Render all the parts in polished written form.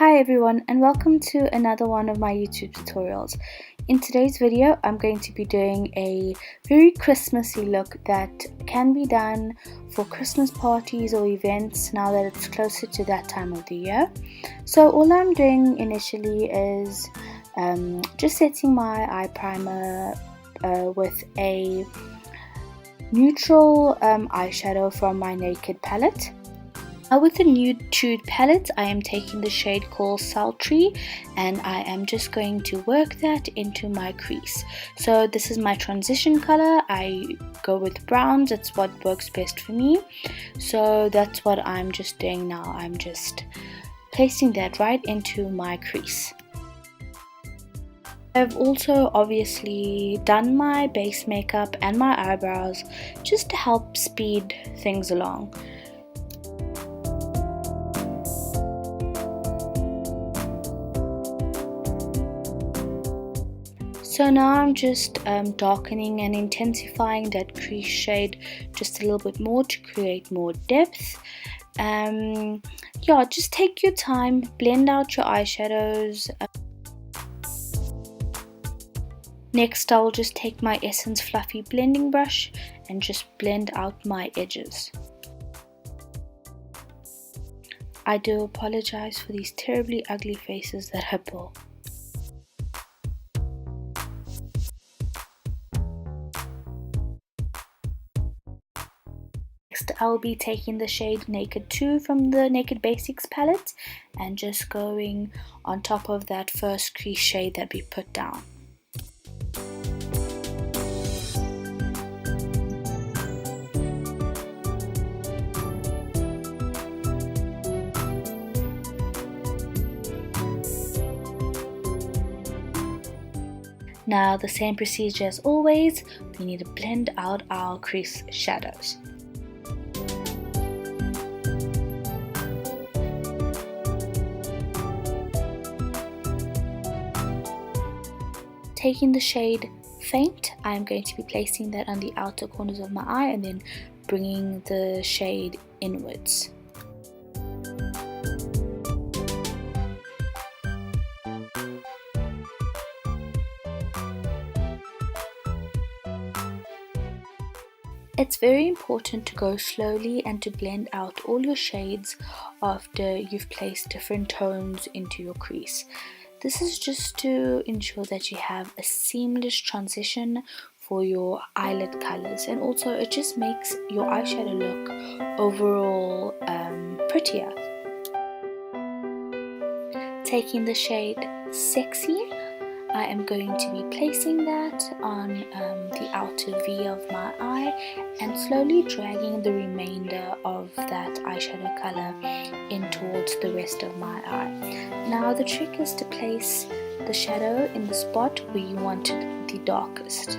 Hi everyone, and welcome to another one of my YouTube tutorials. In today's video I'm going to be doing a very Christmassy look that can be done for Christmas parties or events now that it's closer to that time of the year. So all I'm doing initially is just setting my eye primer with a neutral eyeshadow from my Naked palette. Now with the nude palette, I am taking the shade called Sultry and I am just going to work that into my crease. So this is my transition color. I go with browns, it's what works best for me. So that's what I'm just doing now. I'm just placing that right into my crease. I've also obviously done my base makeup and my eyebrows just to help speed things along. So now I'm just darkening and intensifying that crease shade just a little bit more to create more depth. Yeah, just take your time, blend out your eyeshadows. Next I will just take my Essence Fluffy blending brush and just blend out my edges. I do apologize for these terribly ugly faces that I pull. Next, I'll be taking the shade Naked 2 from the Naked Basics palette and just going on top of that first crease shade that we put down. Now the same procedure as always, we need to blend out our crease shadows. Taking the shade Faint, I'm going to be placing that on the outer corners of my eye and then bringing the shade inwards. It's very important to go slowly and to blend out all your shades after you've placed different tones into your crease. This is just to ensure that you have a seamless transition for your eyelid colors, and also it just makes your eyeshadow look overall prettier. Taking the shade Sexy, I am going to be placing that on the outer V of my eye and slowly dragging the remainder of that eyeshadow color in towards the rest of my eye. Now the trick is to place the shadow in the spot where you want it the darkest.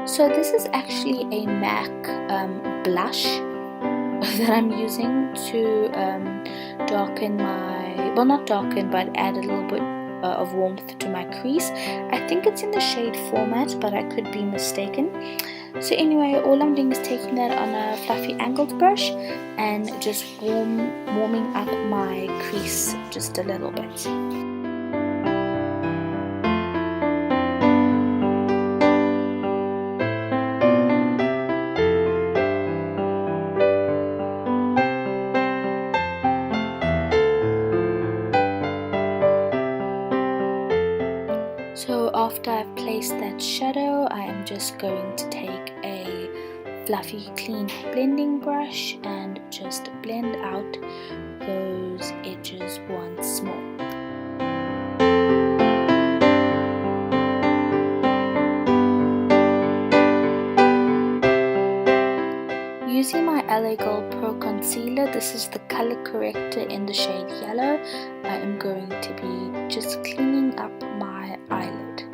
So this is actually a MAC blush that I'm using to darken my, well not darken, but add a little bit of warmth to my crease. I think it's in the shade Format, but I could be mistaken. So anyway, all I'm doing is taking that on a fluffy angled brush and just warming up my crease just a little bit. So after I've placed that shadow, I am just going to take a fluffy clean blending brush and just blend out those edges once more. Using my LA Girl Pro Concealer, this is the color corrector in the shade Yellow, I am going to be just cleaning up my eyelid.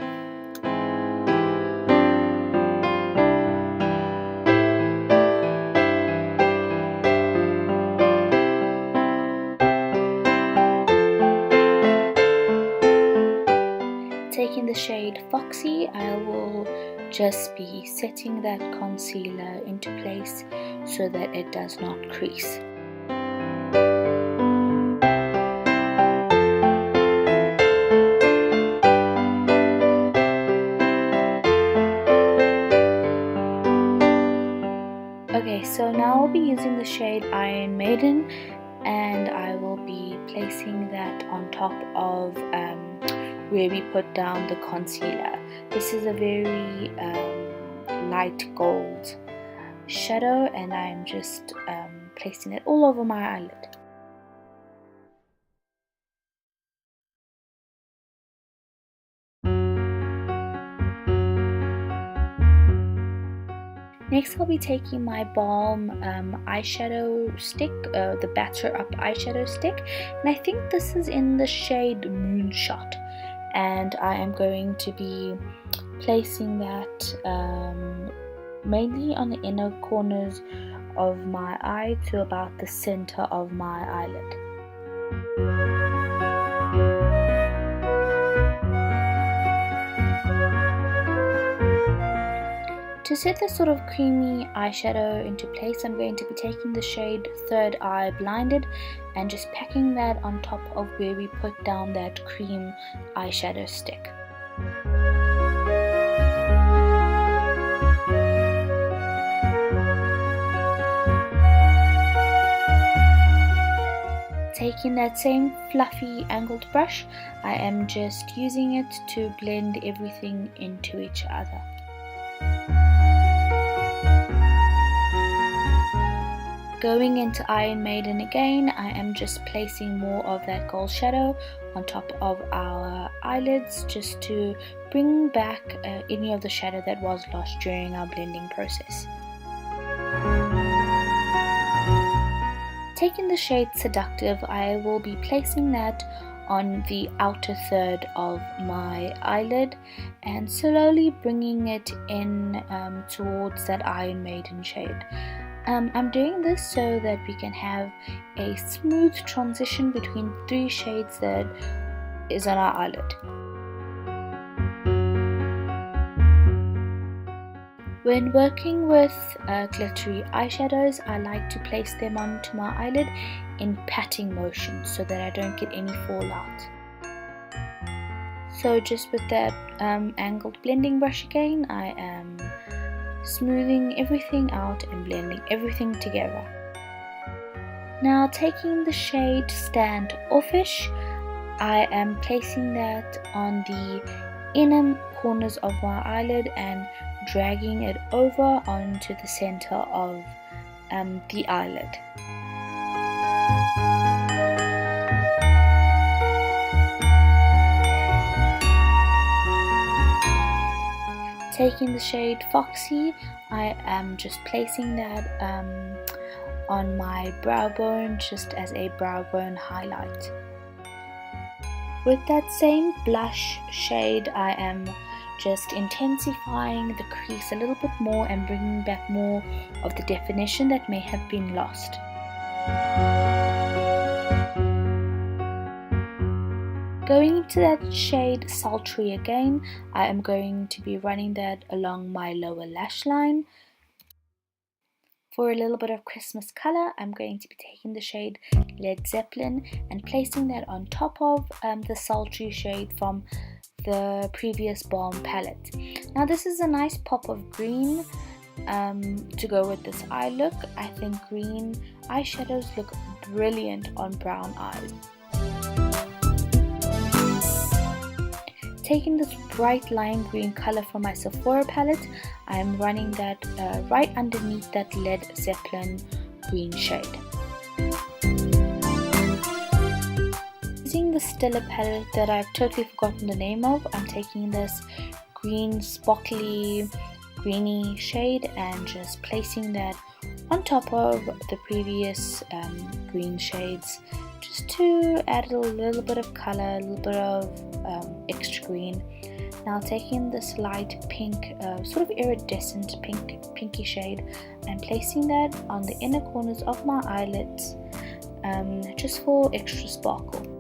the shade Foxy, I will just be setting that concealer into place so that it does not crease. Okay, so now I'll be using the shade Iron Maiden, and I will be placing that on top of where we put down the concealer. This is a very light gold shadow, and I'm just placing it all over my eyelid. Next, I'll be taking my Balm eyeshadow stick, the Batter Up eyeshadow stick, and I think this is in the shade Moonshot, and I am going to be placing that mainly on the inner corners of my eye to about the center of my eyelid. To set this sort of creamy eyeshadow into place, I'm going to be taking the shade Third Eye Blinded and just packing that on top of where we put down that cream eyeshadow stick. Taking that same fluffy angled brush, I am just using it to blend everything into each other. Going into Iron Maiden again, I am just placing more of that gold shadow on top of our eyelids just to bring back any of the shadow that was lost during our blending process. Taking the shade Seductive, I will be placing that on the outer third of my eyelid and slowly bringing it in towards that Iron Maiden shade. I'm doing this so that we can have a smooth transition between three shades that is on our eyelid. When working with glittery eyeshadows, I like to place them onto my eyelid in patting motion so that I don't get any fallout. So just with that angled blending brush again, I am smoothing everything out and blending everything together. Now taking the shade Standoffish, I am placing that on the inner corners of my eyelid and dragging it over onto the center of the eyelid. Taking the shade Foxy, I am just placing that on my brow bone just as a brow bone highlight. With that same blush shade, I am just intensifying the crease a little bit more and bringing back more of the definition that may have been lost. Going into that shade Sultry again, I am going to be running that along my lower lash line. For a little bit of Christmas color, I'm going to be taking the shade Led Zeppelin and placing that on top of the Sultry shade from the previous Balm palette. Now this is a nice pop of green to go with this eye look. I think green eyeshadows look brilliant on brown eyes. Taking this bright lime green color from my Sephora palette, I am running that right underneath that Led Zeppelin green shade. Using the Stella palette that I've totally forgotten the name of, I'm taking this green sparkly greeny shade and just placing that on top of the previous green shades, just to add a little bit of color, a little bit of extra green. Now taking this light pink, sort of iridescent pinky shade, and placing that on the inner corners of my eyelids, just for extra sparkle.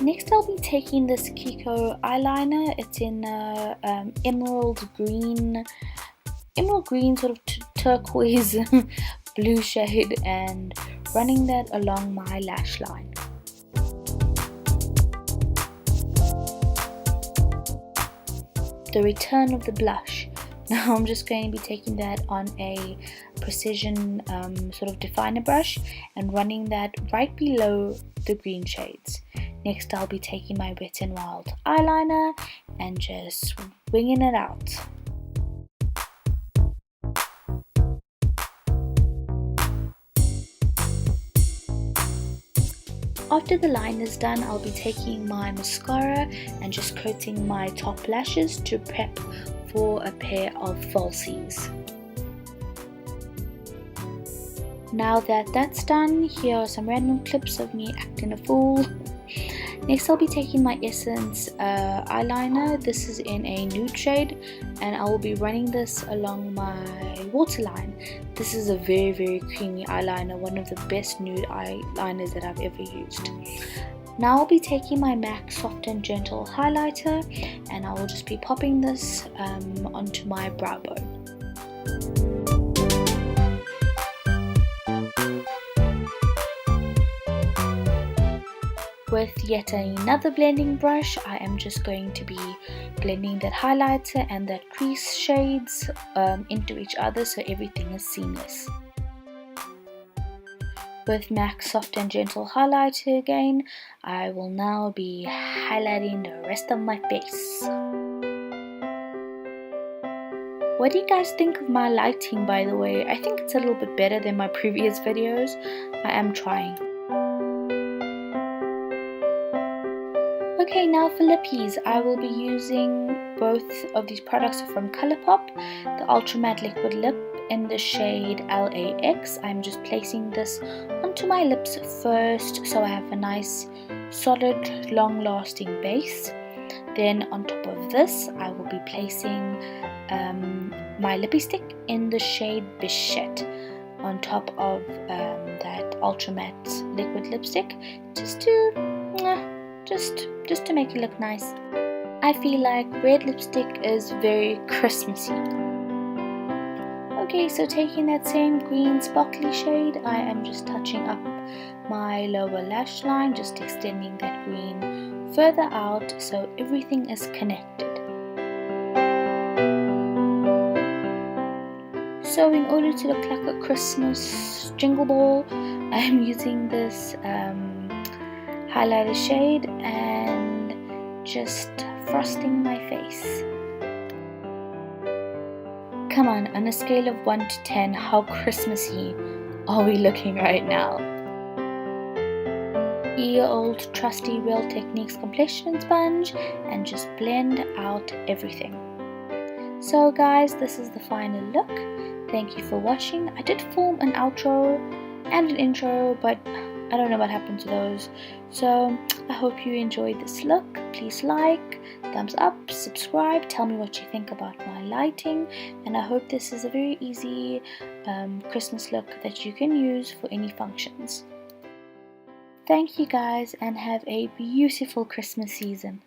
Next I'll be taking this Kiko eyeliner. It's in emerald green sort of turquoise blue shade, and running that along my lash line. The return of the blush. Now I'm just going to be taking that on a precision sort of definer brush and running that right below the green shades. Next I'll be taking my Wet n Wild eyeliner and just winging it out. After the line is done, I'll be taking my mascara and just coating my top lashes to prep for a pair of falsies. Now that that's done, here are some random clips of me acting a fool. Next I'll be taking my Essence eyeliner. This is in a nude shade and I will be running this along my waterline. This is a very, very creamy eyeliner, one of the best nude eyeliners that I've ever used. Now I'll be taking my MAC Soft and Gentle highlighter and I will just be popping this onto my brow bone. With yet another blending brush, I am just going to be blending that highlighter and that crease shades into each other so everything is seamless. With MAC Soft and Gentle highlighter again, I will now be highlighting the rest of my face. What do you guys think of my lighting, by the way? I think it's a little bit better than my previous videos. I am trying. Okay, now for lippies, I will be using both of these products from Colourpop, the Ultra Matte Liquid Lip in the shade LAX. I'm just placing this onto my lips first so I have a nice, solid, long-lasting base. Then on top of this, I will be placing my lippy stick in the shade Bichette on top of that Ultra Matte Liquid Lipstick, just to make it look nice. I feel like red lipstick is very Christmassy. Okay, so taking that same green sparkly shade, I am just touching up my lower lash line, just extending that green further out so everything is connected. So in order to look like a Christmas jingle ball, I am using this highlighter shade and just frosting my face. Come on a scale of 1 to 10, how Christmassy are we looking right now? Your old trusty Real Techniques complexion sponge and just blend out everything. So guys, this is the final look. Thank you for watching. I did film an outro and an intro, but I don't know what happened to those. So I hope you enjoyed this look. Please like, thumbs up, subscribe, tell me what you think about my lighting, and I hope this is a very easy Christmas look that you can use for any functions. Thank you guys and have a beautiful Christmas season.